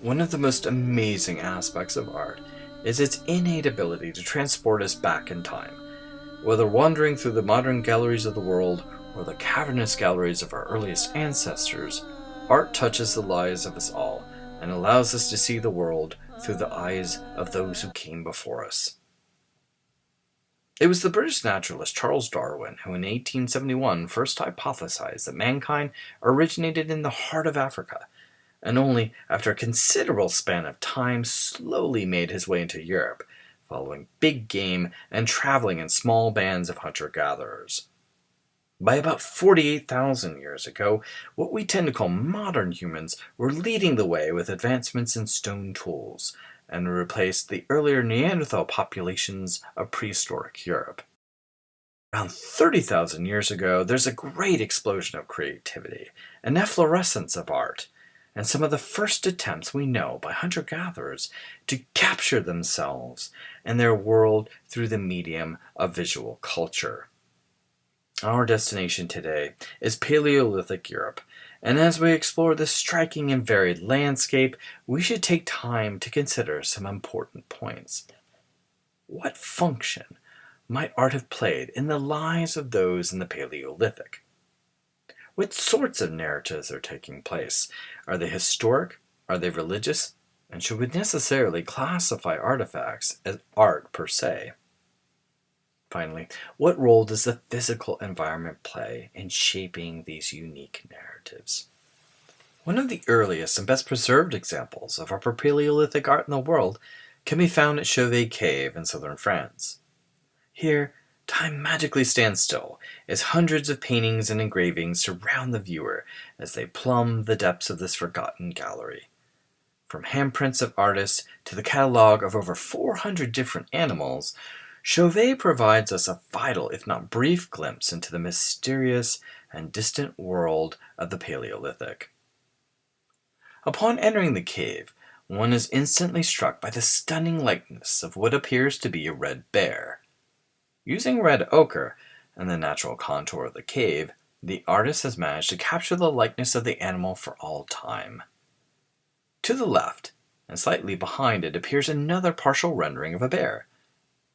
One of the most amazing aspects of art is its innate ability to transport us back in time. Whether wandering through the modern galleries of the world or the cavernous galleries of our earliest ancestors, art touches the lives of us all and allows us to see the world through the eyes of those who came before us. It was the British naturalist Charles Darwin who in 1871 first hypothesized that mankind originated in the heart of Africa, and only after a considerable span of time slowly made his way into Europe, following big game and traveling in small bands of hunter-gatherers. By about 48,000 years ago, what we tend to call modern humans were leading the way with advancements in stone tools, and replaced the earlier Neanderthal populations of prehistoric Europe. Around 30,000 years ago, there's a great explosion of creativity, an efflorescence of art, and some of the first attempts we know by hunter-gatherers to capture themselves and their world through the medium of visual culture. Our destination today is Paleolithic Europe, and as we explore this striking and varied landscape, we should take time to consider some important points. What function might art have played in the lives of those in the Paleolithic? What sorts of narratives are taking place? Are they historic? Are they religious? And should we necessarily classify artifacts as art per se? Finally, what role does the physical environment play in shaping these unique narratives? One of the earliest and best preserved examples of Upper Paleolithic art in the world can be found at Chauvet Cave in southern France. Here, time magically stands still as hundreds of paintings and engravings surround the viewer as they plumb the depths of this forgotten gallery. From handprints of artists to the catalogue of over 400 different animals, Chauvet provides us a vital, if not brief, glimpse into the mysterious and distant world of the Paleolithic. Upon entering the cave, one is instantly struck by the stunning likeness of what appears to be a red bear. Using red ochre and the natural contour of the cave, the artist has managed to capture the likeness of the animal for all time. To the left, and slightly behind it, appears another partial rendering of a bear,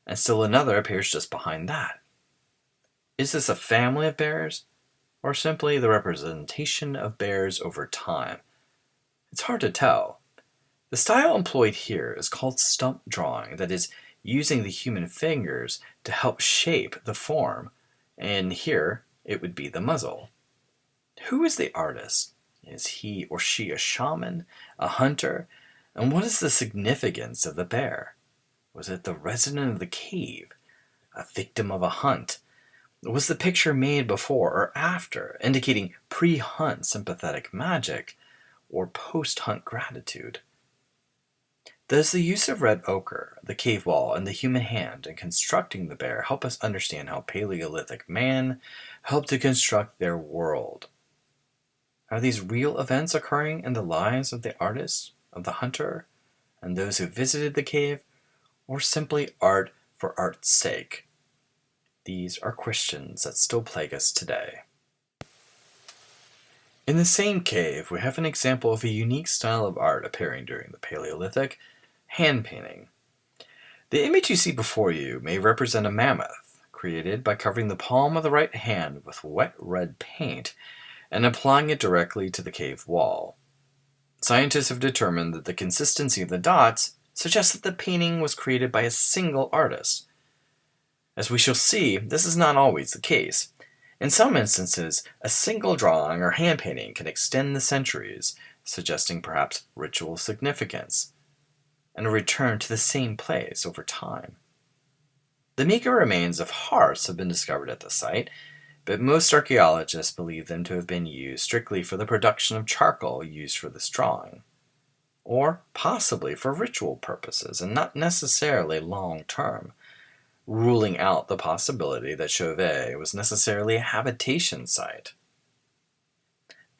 and still another appears just behind that. Is this a family of bears, or simply the representation of bears over time? It's hard to tell. The style employed here is called stump drawing, that is, using the human fingers to help shape the form, and here it would be the muzzle. Who is the artist? Is he or she a shaman, a hunter, and what is the significance of the bear? Was it the resident of the cave, a victim of a hunt? Was the picture made before or after, indicating pre-hunt sympathetic magic or post-hunt gratitude? Does the use of red ochre, the cave wall, and the human hand in constructing the bear help us understand how Paleolithic man helped to construct their world? Are these real events occurring in the lives of the artist, of the hunter, and those who visited the cave, or simply art for art's sake? These are questions that still plague us today. In the same cave, we have an example of a unique style of art appearing during the Paleolithic: hand painting. The image you see before you may represent a mammoth, created by covering the palm of the right hand with wet red paint and applying it directly to the cave wall. Scientists have determined that the consistency of the dots suggests that the painting was created by a single artist. As we shall see, this is not always the case. In some instances, a single drawing or hand painting can extend the centuries, suggesting perhaps ritual significance, and a return to the same place over time. The meager remains of hearths have been discovered at the site, but most archaeologists believe them to have been used strictly for the production of charcoal used for this drawing, or possibly for ritual purposes and not necessarily long-term, ruling out the possibility that Chauvet was necessarily a habitation site.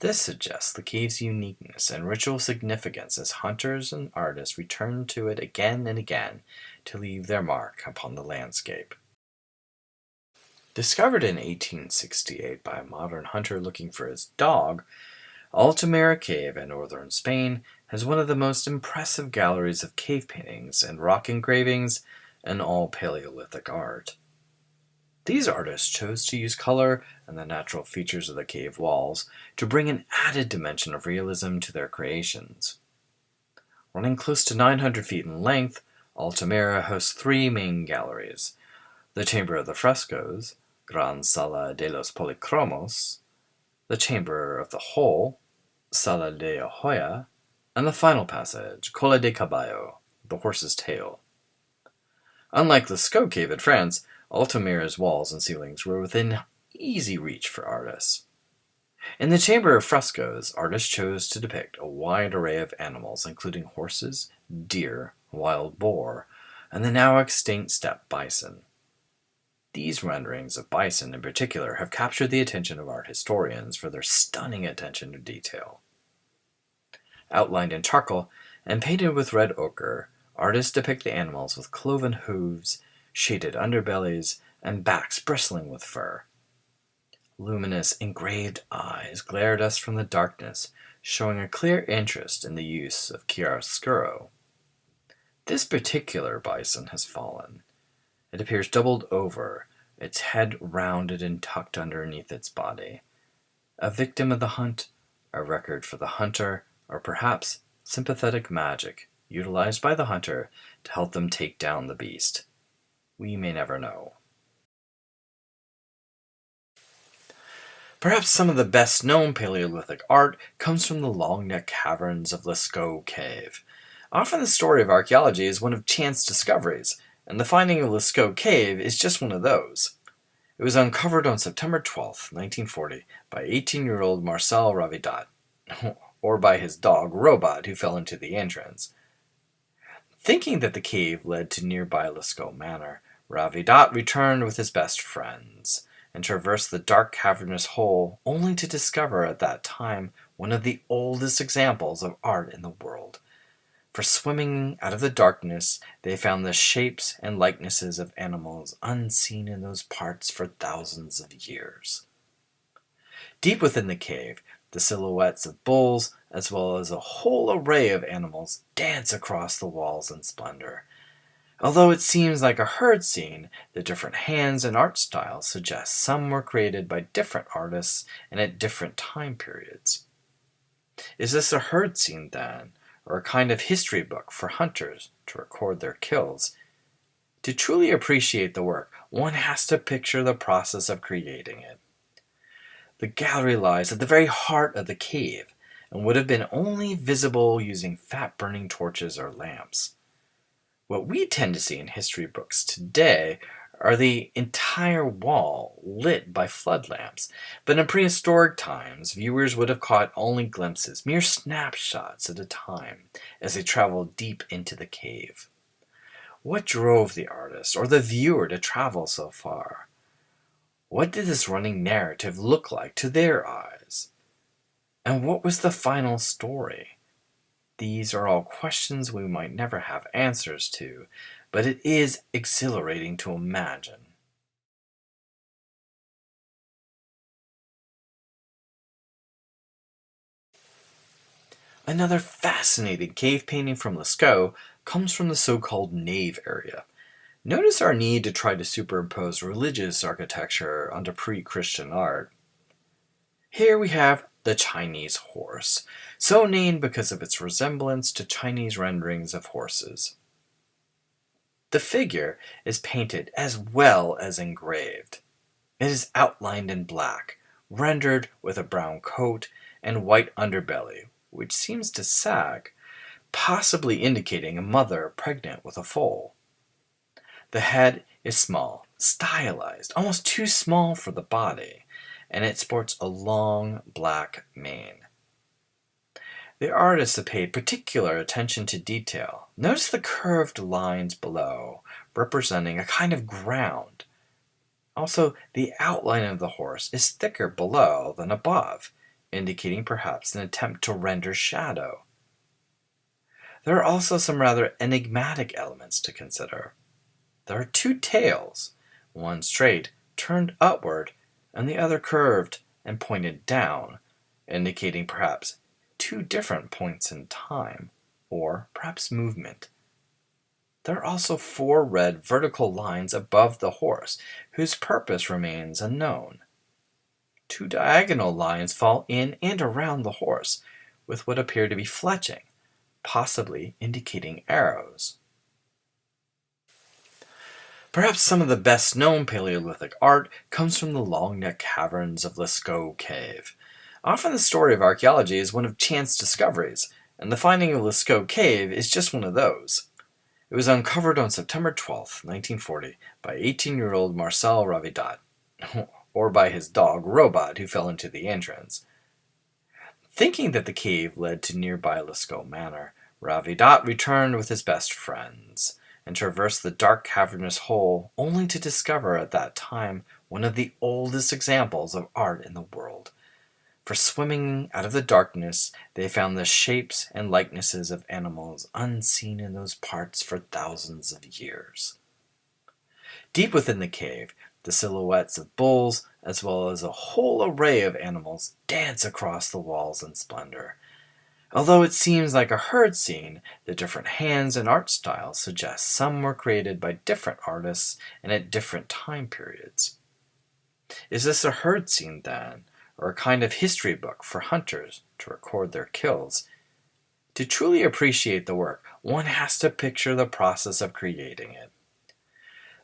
This suggests the cave's uniqueness and ritual significance as hunters and artists returned to it again and again to leave their mark upon the landscape. Discovered in 1868 by a modern hunter looking for his dog, Altamira Cave in northern Spain has one of the most impressive galleries of cave paintings and rock engravings in all Paleolithic art. These artists chose to use color and the natural features of the cave walls to bring an added dimension of realism to their creations. Running close to 900 feet in length, Altamira hosts three main galleries: the Chamber of the Frescoes, Gran Sala de los Policromos, the Chamber of the Hole, Sala de Joya, and the final passage, Cola de Caballo, the horse's tail. Unlike Lascaux Cave in France, Altamira's walls and ceilings were within easy reach for artists. In the Chamber of Frescoes, artists chose to depict a wide array of animals, including horses, deer, wild boar, and the now extinct steppe bison. These renderings of bison in particular have captured the attention of art historians for their stunning attention to detail. Outlined in charcoal and painted with red ochre, artists depict the animals with cloven hooves, shaded underbellies, and backs bristling with fur. Luminous, engraved eyes glare at us from the darkness, showing a clear interest in the use of chiaroscuro. This particular bison has fallen. It appears doubled over, its head rounded and tucked underneath its body. A victim of the hunt, a record for the hunter, or perhaps sympathetic magic utilized by the hunter to help them take down the beast. We may never know. Perhaps some of the best known Paleolithic art comes from the long-neck caverns of Lascaux Cave. Often the story of archaeology is one of chance discoveries, and the finding of Lascaux Cave is just one of those. It was uncovered on September 12, 1940, by 18-year-old Marcel Ravidat, or by his dog Robot, who fell into the entrance. Thinking that the cave led to nearby Lascaux Manor, Ravidat returned with his best friends and traversed the dark cavernous hole, only to discover at that time one of the oldest examples of art in the world. For swimming out of the darkness, they found the shapes and likenesses of animals unseen in those parts for thousands of years. Deep within the cave, the silhouettes of bulls, as well as a whole array of animals, dance across the walls in splendor. Although it seems like a herd scene, the different hands and art styles suggest some were created by different artists and at different time periods. Is this a herd scene then, or a kind of history book for hunters to record their kills? To truly appreciate the work, one has to picture the process of creating it. The gallery lies at the very heart of the cave and would have been only visible using fat-burning torches or lamps. What we tend to see in history books today are the entire wall lit by flood lamps, but in prehistoric times, viewers would have caught only glimpses, mere snapshots at a time, as they traveled deep into the cave. What drove the artist or the viewer to travel so far? What did this running narrative look like to their eyes? And what was the final story? These are all questions we might never have answers to, but it is exhilarating to imagine. Another fascinating cave painting from Lascaux comes from the so-called nave area. Notice our need to try to superimpose religious architecture onto pre-Christian art. Here we have the Chinese horse, so named because of its resemblance to Chinese renderings of horses. The figure is painted as well as engraved. It is outlined in black, rendered with a brown coat and white underbelly, which seems to sag, possibly indicating a mother pregnant with a foal. The head is small, stylized, almost too small for the body, and it sports a long black mane. The artists have paid particular attention to detail. Notice the curved lines below, representing a kind of ground. Also, the outline of the horse is thicker below than above, indicating perhaps an attempt to render shadow. There are also some rather enigmatic elements to consider. There are two tails, one straight, turned upward, and the other curved and pointed down, indicating perhaps two different points in time, or perhaps movement. There are also four red vertical lines above the horse, whose purpose remains unknown. Two diagonal lines fall in and around the horse, with what appear to be fletching, possibly indicating arrows. Perhaps some of the best known Paleolithic art comes from the long neck caverns of Lascaux Cave. Often the story of archaeology is one of chance discoveries, and the finding of Lascaux Cave is just one of those. It was uncovered on September 12, 1940, by 18-year-old Marcel Ravidat, or by his dog Robot, who fell into the entrance. Thinking that the cave led to nearby Lascaux Manor, Ravidat returned with his best friends and traversed the dark cavernous hole, only to discover at that time one of the oldest examples of art in the world. For swimming out of the darkness, they found the shapes and likenesses of animals unseen in those parts for thousands of years. Deep within the cave, the silhouettes of bulls, as well as a whole array of animals, dance across the walls in splendor. Although it seems like a herd scene, the different hands and art styles suggest some were created by different artists and at different time periods. Is this a herd scene then, or a kind of history book for hunters to record their kills? To truly appreciate the work, one has to picture the process of creating it.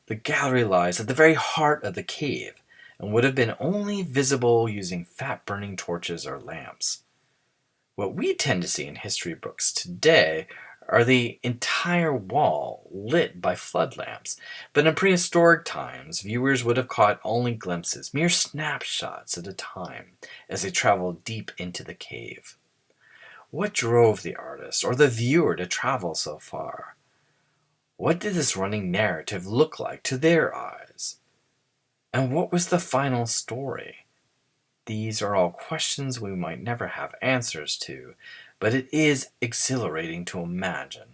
The gallery lies at the very heart of the cave and would have been only visible using fat-burning torches or lamps. What we tend to see in history books today are the entire wall lit by flood lamps, but in prehistoric times, viewers would have caught only glimpses, mere snapshots at a time, as they traveled deep into the cave. What drove the artist or the viewer to travel so far? What did this running narrative look like to their eyes? And what was the final story? These are all questions we might never have answers to, but it is exhilarating to imagine.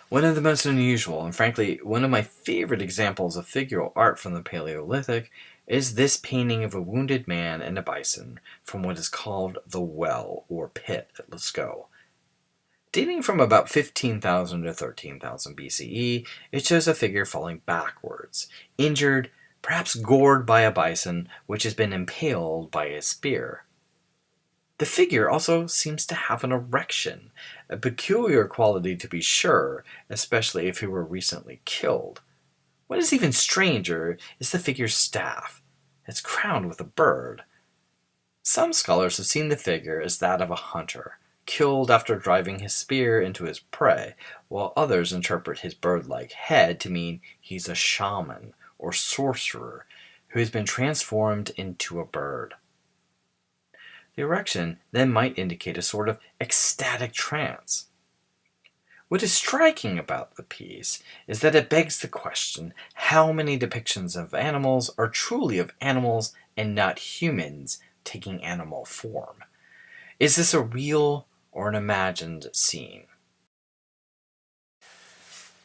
One of the most unusual, and frankly, one of my favorite examples of figural art from the Paleolithic is this painting of a wounded man and a bison from what is called the well, or pit, at Lascaux. Dating from about 15,000 to 13,000 BCE, it shows a figure falling backwards, injured, perhaps gored by a bison which has been impaled by a spear. The figure also seems to have an erection, a peculiar quality to be sure, especially if he were recently killed. What is even stranger is the figure's staff. It's crowned with a bird. Some scholars have seen the figure as that of a hunter, killed after driving his spear into his prey, while others interpret his bird-like head to mean he's a shaman or sorcerer who has been transformed into a bird. The erection then might indicate a sort of ecstatic trance. What is striking about the piece is that it begs the question how many depictions of animals are truly of animals and not humans taking animal form. Is this a real or an imagined scene?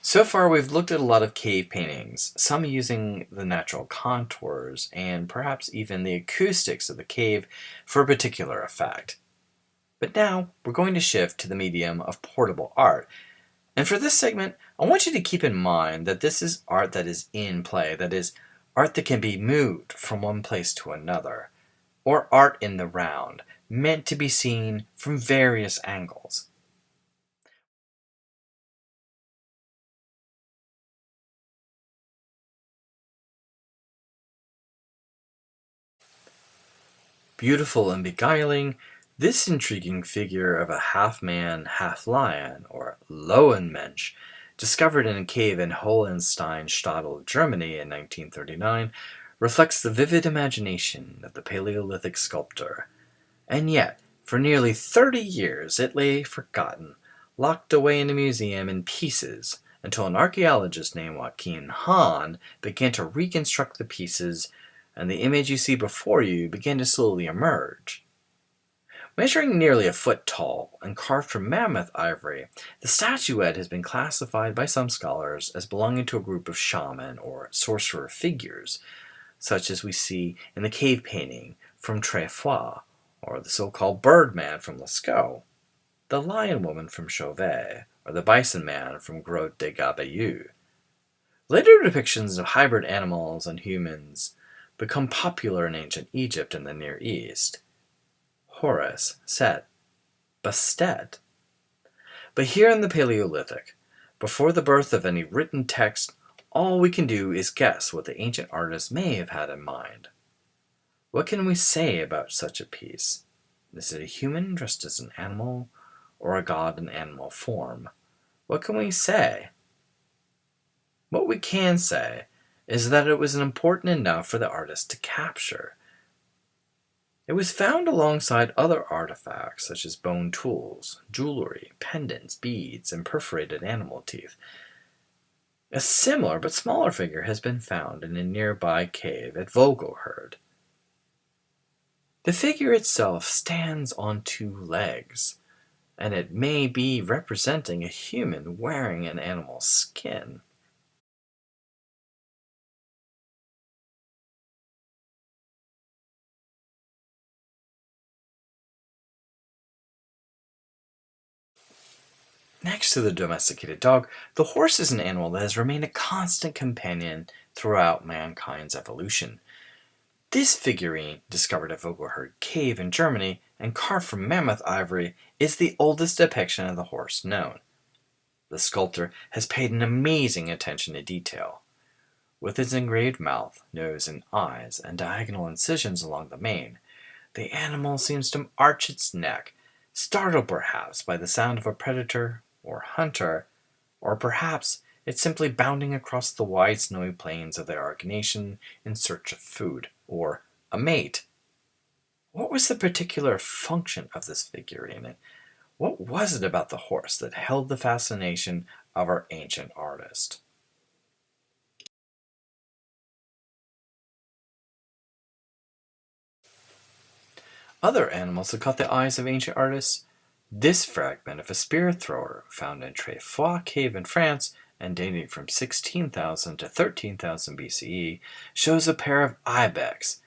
So far we've looked at a lot of cave paintings, some using the natural contours and perhaps even the acoustics of the cave for a particular effect. But now we're going to shift to the medium of portable art. And for this segment, I want you to keep in mind that this is art that is in play, that is, art that can be moved from one place to another, or art in the round, meant to be seen from various angles. Beautiful and beguiling, this intriguing figure of a half-man, half-lion, or Lowenmensch, discovered in a cave in Hohenstein-Stadel, Germany in 1939, reflects the vivid imagination of the Paleolithic sculptor. And yet, for nearly 30 years it lay forgotten, locked away in a museum in pieces, until an archaeologist named Joachim Hahn began to reconstruct the pieces, and the image you see before you began to slowly emerge. Measuring nearly a foot tall and carved from mammoth ivory, the statuette has been classified by some scholars as belonging to a group of shaman or sorcerer figures, such as we see in the cave painting from Trefois, or the so-called bird man from Lascaux, the lion woman from Chauvet, or the bison man from Grotte de Gabellou. Later depictions of hybrid animals and humans become popular in ancient Egypt and the Near East. Horus, Set, Bastet. But here in the Paleolithic, before the birth of any written text, all we can do is guess what the ancient artists may have had in mind. What can we say about such a piece? Is it a human dressed as an animal, or a god in animal form? What can we say? What we can say is that it was important enough for the artist to capture. It was found alongside other artifacts such as bone tools, jewelry, pendants, beads, and perforated animal teeth. A similar but smaller figure has been found in a nearby cave at Vogelherd. The figure itself stands on two legs, and it may be representing a human wearing an animal's skin. Next to the domesticated dog, the horse is an animal that has remained a constant companion throughout mankind's evolution. This figurine, discovered at Vogelherd Cave in Germany and carved from mammoth ivory, is the oldest depiction of the horse known. The sculptor has paid an amazing attention to detail. With its engraved mouth, nose, and eyes, and diagonal incisions along the mane, the animal seems to arch its neck, startled perhaps by the sound of a predator or hunter, or perhaps it's simply bounding across the wide snowy plains of the Arc Nation in search of food, or a mate. What was the particular function of this figurine, and what was it about the horse that held the fascination of our ancient artist? Other animals that caught the eyes of ancient artists? This fragment of a spear thrower found in Trefois Cave in France and dating from 16,000 to 13,000 BCE shows a pair of ibex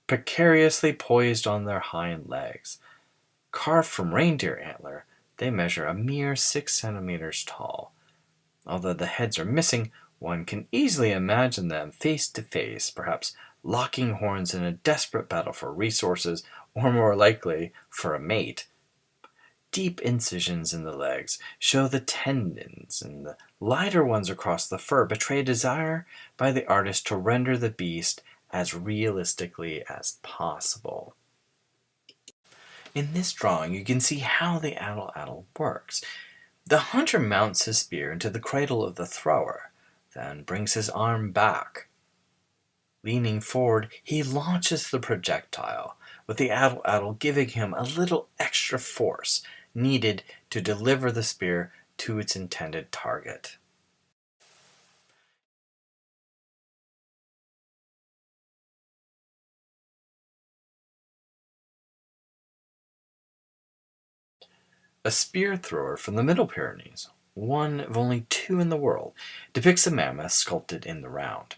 precariously poised on their hind legs. Carved from reindeer antler, they measure a mere 6 centimeters tall. Although the heads are missing, one can easily imagine them face to face, perhaps locking horns in a desperate battle for resources, or more likely, for a mate. Deep incisions in the legs show the tendons, and the lighter ones across the fur betray a desire by the artist to render the beast as realistically as possible. In this drawing, you can see how the atlatl works. The hunter mounts his spear into the cradle of the thrower, then brings his arm back. Leaning forward, he launches the projectile, with the atlatl giving him a little extra force needed to deliver the spear to its intended target. A spear thrower from the Middle Pyrenees, one of only two in the world, depicts a mammoth sculpted in the round.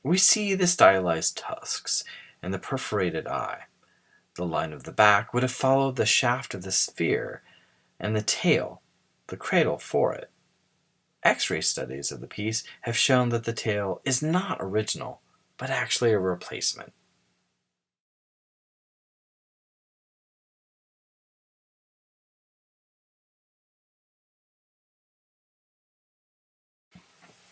We see the stylized tusks and the perforated eye. The line of the back would have followed the shaft of the spear, and the tail, the cradle for it. X-ray studies of the piece have shown that the tail is not original, but actually a replacement.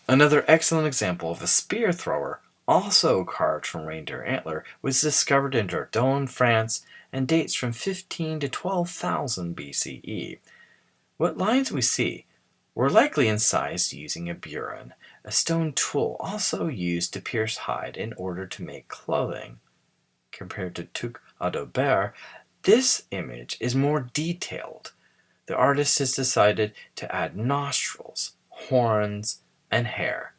Another excellent example of a spear thrower, also carved from reindeer antler, was discovered in Dordogne, France, and dates from 15 to 12,000 BCE. What lines we see were likely incised using a burin, a stone tool also used to pierce hide in order to make clothing. Compared to Tuc Audobert, this image is more detailed. The artist has decided to add nostrils, horns, and hair.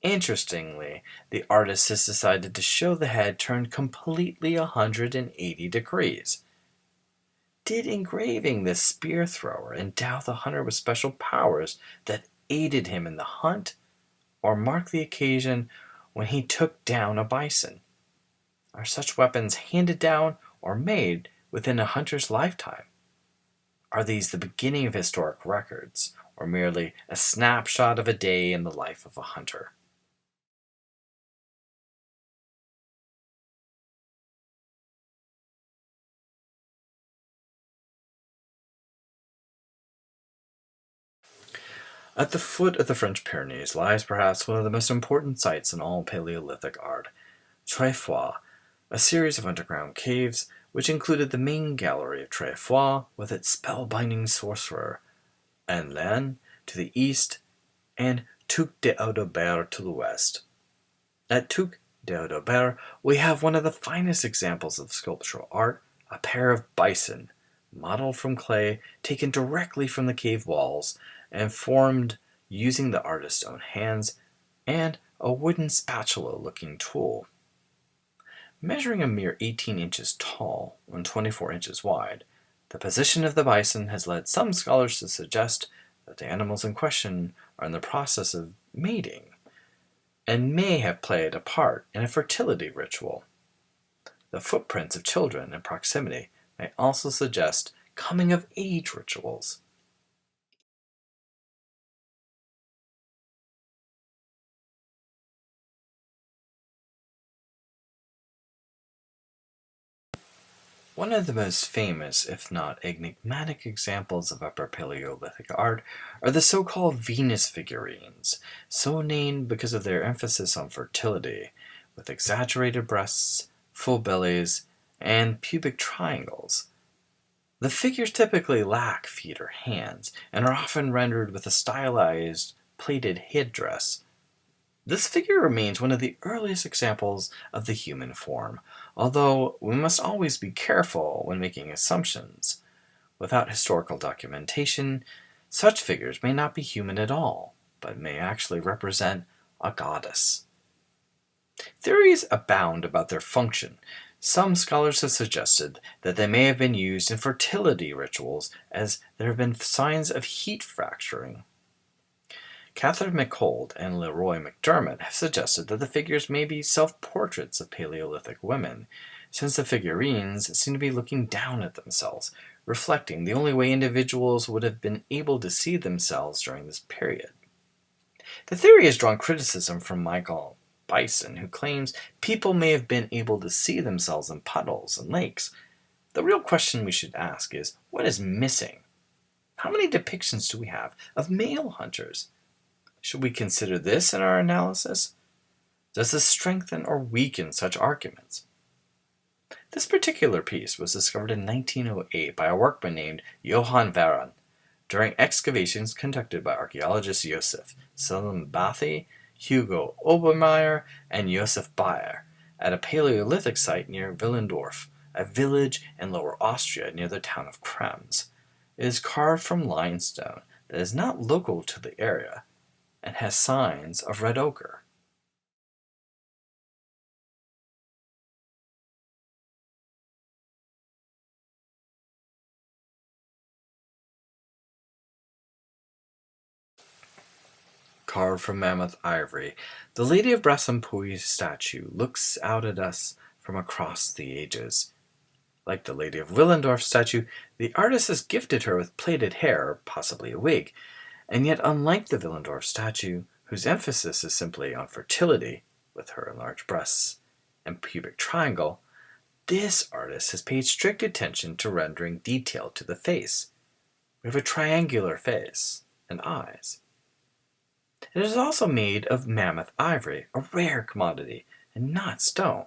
Interestingly, the artist has decided to show the head turned completely 180 degrees. Did engraving this spear thrower endow the hunter with special powers that aided him in the hunt, or mark the occasion when he took down a bison? Are such weapons handed down or made within a hunter's lifetime? Are these the beginning of historic records, or merely a snapshot of a day in the life of a hunter? At the foot of the French Pyrenees lies perhaps one of the most important sites in all Paleolithic art, Trefoil, a series of underground caves which included the main gallery of Trefoil with its spellbinding sorcerer, Anlin to the east, and Tuc de Audebert to the west. At Tuc de Audebert, we have one of the finest examples of sculptural art, a pair of bison, modeled from clay taken directly from the cave walls and formed using the artist's own hands and a wooden spatula-looking tool. Measuring a mere 18 inches tall and 24 inches wide, the position of the bison has led some scholars to suggest that the animals in question are in the process of mating and may have played a part in a fertility ritual. The footprints of children in proximity may also suggest coming-of-age rituals. One of the most famous, if not enigmatic, examples of Upper Paleolithic art are the so-called Venus figurines, so named because of their emphasis on fertility, with exaggerated breasts, full bellies, and pubic triangles. The figures typically lack feet or hands, and are often rendered with a stylized, plated headdress. This figure remains one of the earliest examples of the human form, although we must always be careful when making assumptions. Without historical documentation, such figures may not be human at all, but may actually represent a goddess. Theories abound about their function. Some scholars have suggested that they may have been used in fertility rituals, as there have been signs of heat fracturing. Catherine McCold and Leroy McDermott have suggested that the figures may be self-portraits of Paleolithic women, since the figurines seem to be looking down at themselves, reflecting the only way individuals would have been able to see themselves during this period. The theory has drawn criticism from Michael Bison, who claims people may have been able to see themselves in puddles and lakes. The real question we should ask is, what is missing? How many depictions do we have of male hunters? Should we consider this in our analysis? Does this strengthen or weaken such arguments? This particular piece was discovered in 1908 by a workman named Johann Varon during excavations conducted by archaeologists Josef Selimbathi, Hugo Obermeier, and Josef Bayer at a Paleolithic site near Willendorf, a village in Lower Austria near the town of Krems. It is carved from limestone that is not local to the area, and has signs of red ochre. Carved from mammoth ivory, the Lady of Bressempouille's statue looks out at us from across the ages. Like the Lady of Willendorf's statue, the artist has gifted her with plaited hair, possibly a wig, and yet unlike the Willendorf statue, whose emphasis is simply on fertility, with her enlarged breasts and pubic triangle, this artist has paid strict attention to rendering detail to the face. We have a triangular face and eyes. It is also made of mammoth ivory, a rare commodity, and not stone.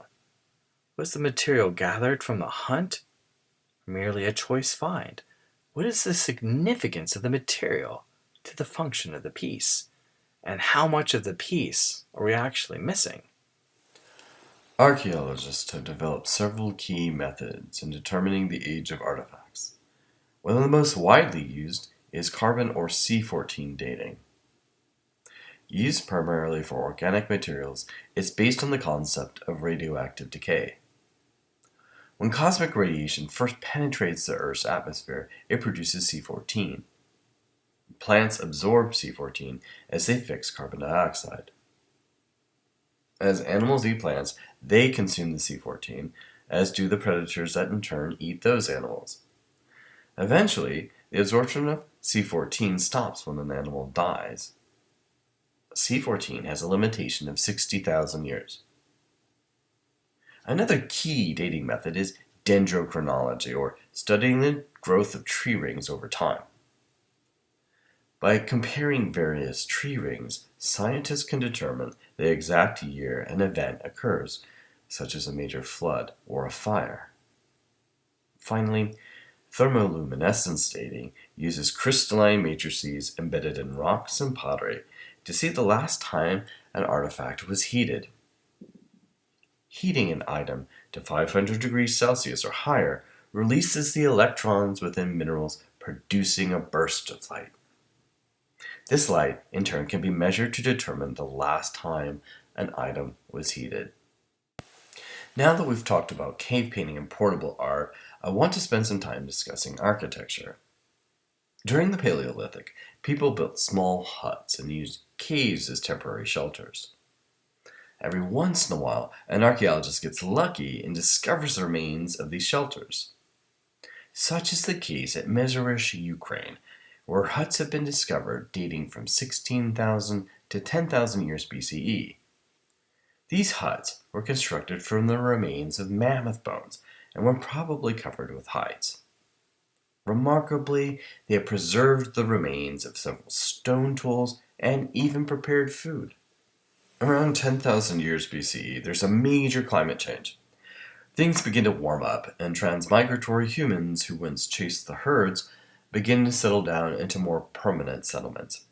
Was the material gathered from the hunt, or merely a choice find? What is the significance of the material to the function of the piece? And how much of the piece are we actually missing? Archaeologists have developed several key methods in determining the age of artifacts. One of the most widely used is carbon or C14 dating. Used primarily for organic materials, it's based on the concept of radioactive decay. When cosmic radiation first penetrates the Earth's atmosphere, it produces C14. Plants absorb C14 as they fix carbon dioxide. As animals eat plants, they consume the C14, as do the predators that in turn eat those animals. Eventually, the absorption of C14 stops when an animal dies. C14 has a limitation of 60,000 years. Another key dating method is dendrochronology, or studying the growth of tree rings over time. By comparing various tree rings, scientists can determine the exact year an event occurs, such as a major flood or a fire. Finally, thermoluminescence dating uses crystalline matrices embedded in rocks and pottery to see the last time an artifact was heated. Heating an item to 500 degrees Celsius or higher releases the electrons within minerals, producing a burst of light. This light, in turn, can be measured to determine the last time an item was heated. Now that we've talked about cave painting and portable art, I want to spend some time discussing architecture. During the Paleolithic, people built small huts and used caves as temporary shelters. Every once in a while, an archaeologist gets lucky and discovers the remains of these shelters. Such is the case at Mezherish, Ukraine, where huts have been discovered dating from 16,000 to 10,000 years BCE. These huts were constructed from the remains of mammoth bones and were probably covered with hides. Remarkably, they have preserved the remains of several stone tools and even prepared food. Around 10,000 years BCE, there's a major climate change. Things begin to warm up, and transmigratory humans who once chased the herds begin to settle down into more permanent settlements.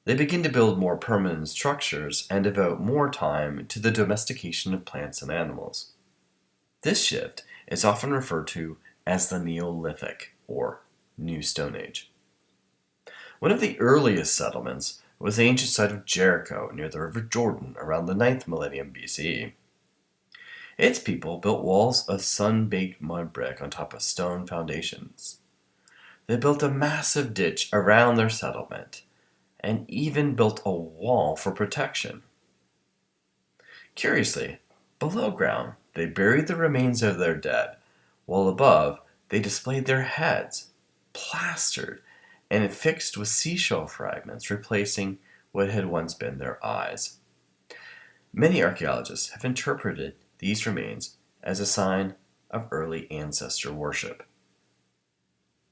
They begin to build more permanent structures and devote more time to the domestication of plants and animals. This shift is often referred to as the Neolithic, or New Stone Age. One of the earliest settlements was the ancient site of Jericho near the River Jordan around the 9th millennium BCE. Its people built walls of sun-baked mud brick on top of stone foundations. They built a massive ditch around their settlement and even built a wall for protection. Curiously, below ground, they buried the remains of their dead, while above, they displayed their heads, plastered and fixed with seashell fragments, replacing what had once been their eyes. Many archaeologists have interpreted these remains as a sign of early ancestor worship.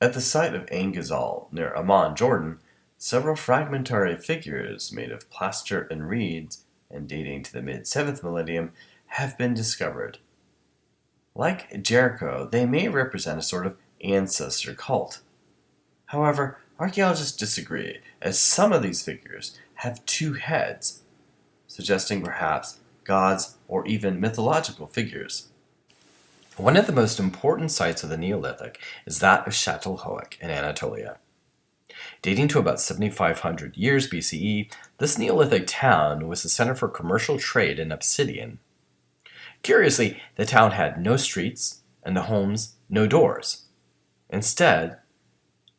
At the site of Ain Ghazal, near Amman, Jordan, several fragmentary figures made of plaster and reeds, and dating to the mid-7th millennium, have been discovered. Like Jericho, they may represent a sort of ancestor cult. However, archaeologists disagree, as some of these figures have two heads, suggesting perhaps gods or even mythological figures. One of the most important sites of the Neolithic is that of Çatalhöyük in Anatolia. Dating to about 7,500 years BCE, this Neolithic town was the center for commercial trade in obsidian. Curiously, the town had no streets, and the homes no doors. Instead,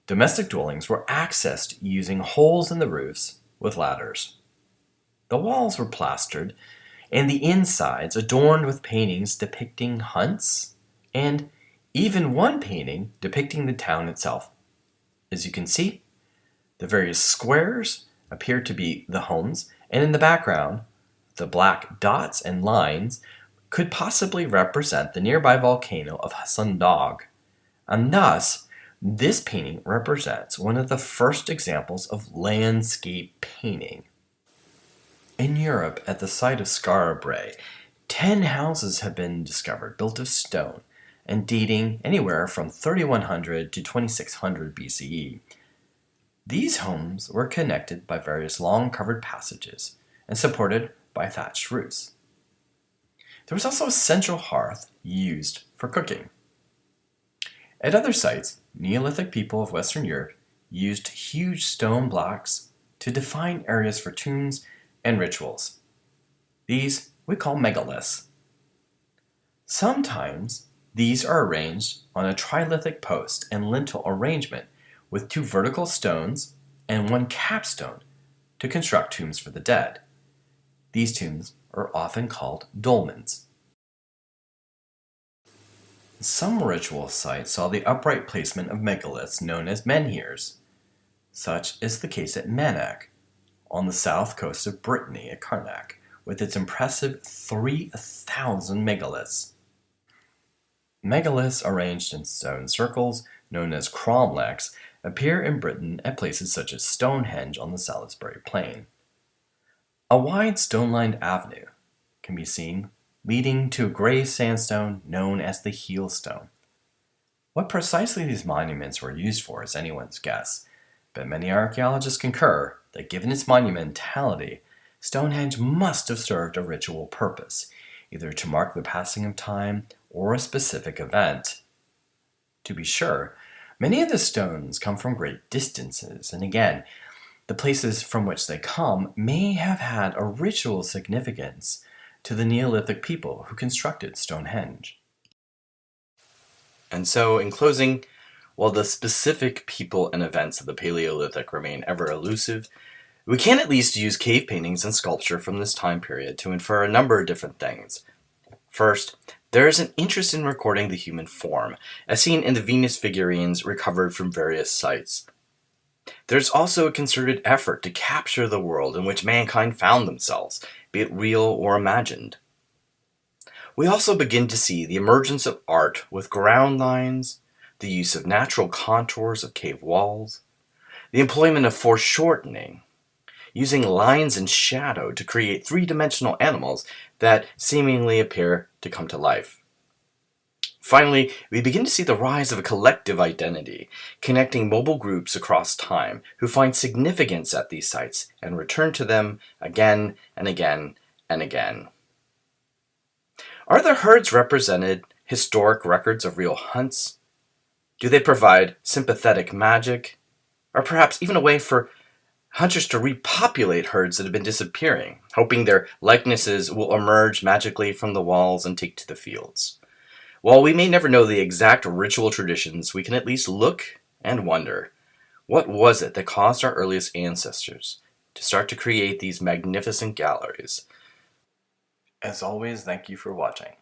domestic dwellings were accessed using holes in the roofs with ladders. The walls were plastered, and the insides adorned with paintings depicting hunts, and even one painting depicting the town itself. As you can see, the various squares appear to be the homes, and in the background, the black dots and lines could possibly represent the nearby volcano of Hassan Dagh, and thus, this painting represents one of the first examples of landscape painting. In Europe, at the site of Skara Brae, 10 houses have been discovered built of stone and dating anywhere from 3100 to 2600 BCE. These homes were connected by various long covered passages and supported by thatched roofs. There was also a central hearth used for cooking. At other sites, Neolithic people of Western Europe used huge stone blocks to define areas for tombs and rituals. These we call megaliths. Sometimes These are arranged on a trilithic post and lintel arrangement with 2 vertical stones and 1 capstone to construct tombs for the dead. These tombs are often called dolmens. Some ritual sites saw the upright placement of megaliths known as menhirs. Such is the case at Menach, on the south coast of Brittany at Carnac, with its impressive 3,000 megaliths. Megaliths arranged in stone circles, known as cromlechs, appear in Britain at places such as Stonehenge on the Salisbury Plain. A wide stone-lined avenue can be seen leading to a grey sandstone known as the heel stone. What precisely these monuments were used for is anyone's guess, but many archaeologists concur that given its monumentality, Stonehenge must have served a ritual purpose, either to mark the passing of time or a specific event. To be sure, many of the stones come from great distances, and again, the places from which they come may have had a ritual significance to the Neolithic people who constructed Stonehenge. And so, in closing, while the specific people and events of the Paleolithic remain ever elusive, we can at least use cave paintings and sculpture from this time period to infer a number of different things. First, there is an interest in recording the human form, as seen in the Venus figurines recovered from various sites. There's also a concerted effort to capture the world in which mankind found themselves, be it real or imagined. We also begin to see the emergence of art with ground lines, the use of natural contours of cave walls, the employment of foreshortening, using lines and shadow to create three-dimensional animals that seemingly appear to come to life. Finally, we begin to see the rise of a collective identity, connecting mobile groups across time who find significance at these sites and return to them again and again and again. Are the herds represented historic records of real hunts? Do they provide sympathetic magic? Or perhaps even a way for hunters to repopulate herds that have been disappearing, hoping their likenesses will emerge magically from the walls and take to the fields? While we may never know the exact ritual traditions, we can at least look and wonder, what was it that caused our earliest ancestors to start to create these magnificent galleries? As always, thank you for watching.